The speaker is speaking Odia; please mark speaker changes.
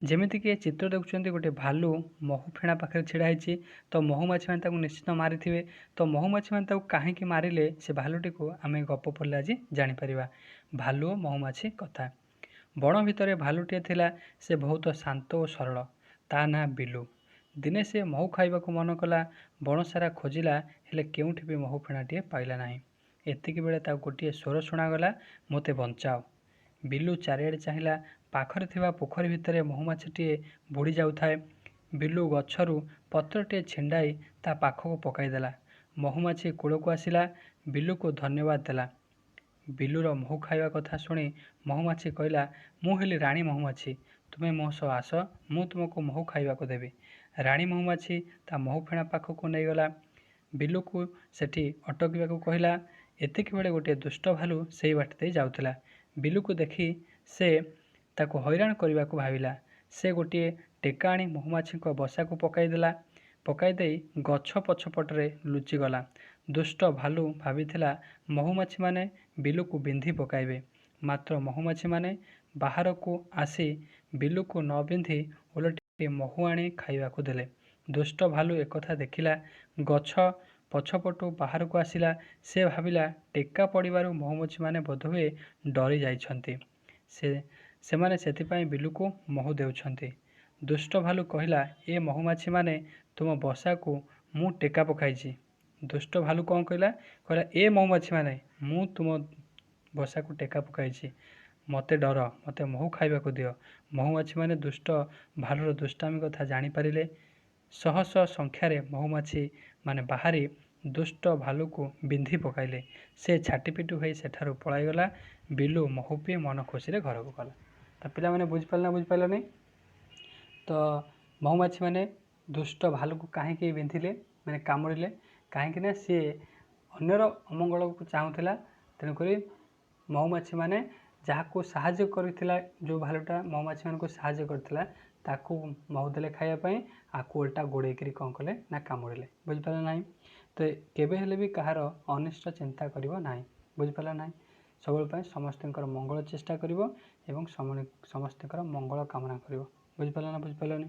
Speaker 1: ଯେମିତିକି ଏ ଚିତ୍ର ଦେଖୁଛନ୍ତି ଗୋଟେ ଭାଲୁ ମହୁ ଫେଣା ପାଖରେ ଛିଡ଼ା ହେଇଛି। ତ ମହୁମାଛିମାନେ ତାକୁ ନିଶ୍ଚିତ ମାରିଥିବେ। ତ ମହୁମାଛିମାନେ ତାକୁ କାହିଁକି ମାରିଲେ ସେ ଭାଲୁଟିକୁ ଆମେ ଗପ ପଢ଼ିଲେ ଆଜି ଜାଣିପାରିବା। ଭାଲୁ ଓ ମହୁମାଛି କଥା। ବଣ ଭିତରେ ଭାଲୁଟିଏ ଥିଲା। ସେ ବହୁତ ଶାନ୍ତ ଓ ସରଳ। ତା ନାଁ ବିଲୁ। ଦିନେ ସେ ମହୁ ଖାଇବାକୁ ମନ କଲା। ବଣ ସାରା ଖୋଜିଲା, ହେଲେ କେଉଁଠି ବି ମହୁ ଫେଣାଟିଏ ପାଇଲା ନାହିଁ। ଏତିକି ବେଳେ ତାକୁ ଗୋଟିଏ ସ୍ୱର ଶୁଣାଗଲା, ମୋତେ ବଞ୍ଚାଅ। ବିଲୁ ଚାରିଆଡ଼େ ଚାହିଁଲା। ପାଖରେ ଥିବା ପୋଖରୀ ଭିତରେ ମହୁମାଛିଟିଏ ବୁଡ଼ି ଯାଉଥାଏ। ବିଲୁ ଗଛରୁ ପତ୍ରଟିଏ ଛିଣ୍ଡାଇ ତା ପାଖକୁ ପକାଇଦେଲା। ମହୁମାଛି କୂଳକୁ ଆସିଲା। ବିଲୁକୁ ଧନ୍ୟବାଦ ଦେଲା। ବିଲୁର ମହୁ ଖାଇବା କଥା ଶୁଣି ମହୁମାଛି କହିଲା, ମୁଁ ହେଲି ରାଣୀ ମହୁମାଛି। ତୁମେ ମୋ ସହ ଆସ, ମୁଁ ତୁମକୁ ମହୁ ଖାଇବାକୁ ଦେବି। ରାଣୀ ମହୁମାଛି ତା ମହୁ ଫେଣା ପାଖକୁ ନେଇଗଲା। ବିଲୁକୁ ସେଠି ଅଟକିବାକୁ କହିଲା। ଏତିକି ବେଳେ ଗୋଟିଏ ଦୁଷ୍ଟ ଭାଲୁ ସେଇ ବାଟ ଦେଇ ଯାଉଥିଲା। ବିଲୁକୁ ଦେଖି ସେ ତାକୁ ହଇରାଣ କରିବାକୁ ଭାବିଲା। ସେ ଗୋଟିଏ ଟେକା ଆଣି ମହୁମାଛିଙ୍କ ବସାକୁ ପକାଇ ଦେଇ ଗଛ ପଛପଟରେ ଲୁଚିଗଲା। ଦୁଷ୍ଟ ଭାଲୁ ଭାବିଥିଲା ମହୁମାଛିମାନେ ବିଲୁକୁ ବିନ୍ଧି ପକାଇବେ। ମାତ୍ର ମହୁମାଛିମାନେ ବାହାରକୁ ଆସି ବିଲୁକୁ ନ ବିନ୍ଧି ଓଲଟି ମହୁ ଆଣି ଖାଇବାକୁ ଦେଲେ। ଦୁଷ୍ଟ ଭାଲୁ ekଥା ଦେଖିଲା, ଗଛ ପଛପଟୁ ବାହାରକୁ ଆସିଲା। ସେ ଭାବିଲା ଟେକା ପଡ଼ିବାରୁ ମହୁମାଛିମାନେ ବୋଧହୁଏ ଡରି ଯାଇଛନ୍ତି। ସେମାନେ ସେଥିପାଇଁ ବିଲୁକୁ ମହୁ ଦେଉଛନ୍ତି। ଦୁଷ୍ଟ ଭାଲୁ କହିଲା, ଏ ମହୁମାଛିମାନେ ତୁମ ବସାକୁ ମୁଁ ଟେକା ପକାଇଛି। ଦୁଷ୍ଟ ଭାଲୁ କ'ଣ କହିଲା, ଏ ମହୁମାଛିମାନେ ମୁଁ ତୁମ ବସାକୁ ଟେକା ପକାଇଛି। ମୋତେ ଡର, ମୋତେ ମହୁ ଖାଇବାକୁ ଦିଅ। ମହୁମାଛିମାନେ ଦୁଷ୍ଟ ଭାଲୁର ଦୁଷ୍ଟାମି କଥା ଜାଣିପାରିଲେ। ଶହ ଶହ ସଂଖ୍ୟାରେ ମହୁମାଛି ମାନେ ବାହାରି ଦୁଷ୍ଟ ଭାଲୁକୁ ବିନ୍ଧି ପକାଇଲେ। ସେ ଛାଟିପିଟି ହୋଇ ସେଠାରୁ ପଳାଇଗଲା। ବିଲୁ ମହୁ ପିଇ ମନ ଖୁସିରେ ଘରକୁ ଗଲା। ତ ପିଲାମାନେ ବୁଝିପାରିଲେ ନା ବୁଝିପାରିଲନି? ତ ମହୁମାଛିମାନେ ଦୁଷ୍ଟ ଭାଲୁକୁ କାହିଁକି ବିନ୍ଧିଲେ, ମାନେ କାମୁଡ଼ିଲେ? କାହିଁକି ନା ସିଏ ଅନ୍ୟର ଅମଙ୍ଗଳକୁ ଚାହୁଁଥିଲା। ତେଣୁକରି ମହୁମାଛିମାନେ ଯାହାକୁ ସାହାଯ୍ୟ କରିଥିଲା, ଯେଉଁ ଭାଲୁଟା ମହୁମାଛିମାନଙ୍କୁ ସାହାଯ୍ୟ କରିଥିଲା, ତାକୁ ମହୁ ଦେଲେ ଖାଇବା ପାଇଁ, ଆକୁ ଓଲଟା ଗୋଡ଼େଇକିରି କ'ଣ କଲେ ନା କାମୁଡ଼ିଲେ। ବୁଝିପାରିଲେ ନାହିଁ? ତ କେବେ ହେଲେ ବି କାହାର ଅନିଷ୍ଟ ଚିନ୍ତା କରିବ ନାହିଁ। ବୁଝିପାରିଲା ନାହିଁ? ସବୁବେଳେ ପାଇଁ ସମସ୍ତଙ୍କର ମଙ୍ଗଳ ଚେଷ୍ଟା କରିବ ଏବଂ ସମସ୍ତଙ୍କର ମଙ୍ଗଳ କାମନା କରିବ। ବୁଝିପାରିଲ ନା ବୁଝିପାରିଲନି?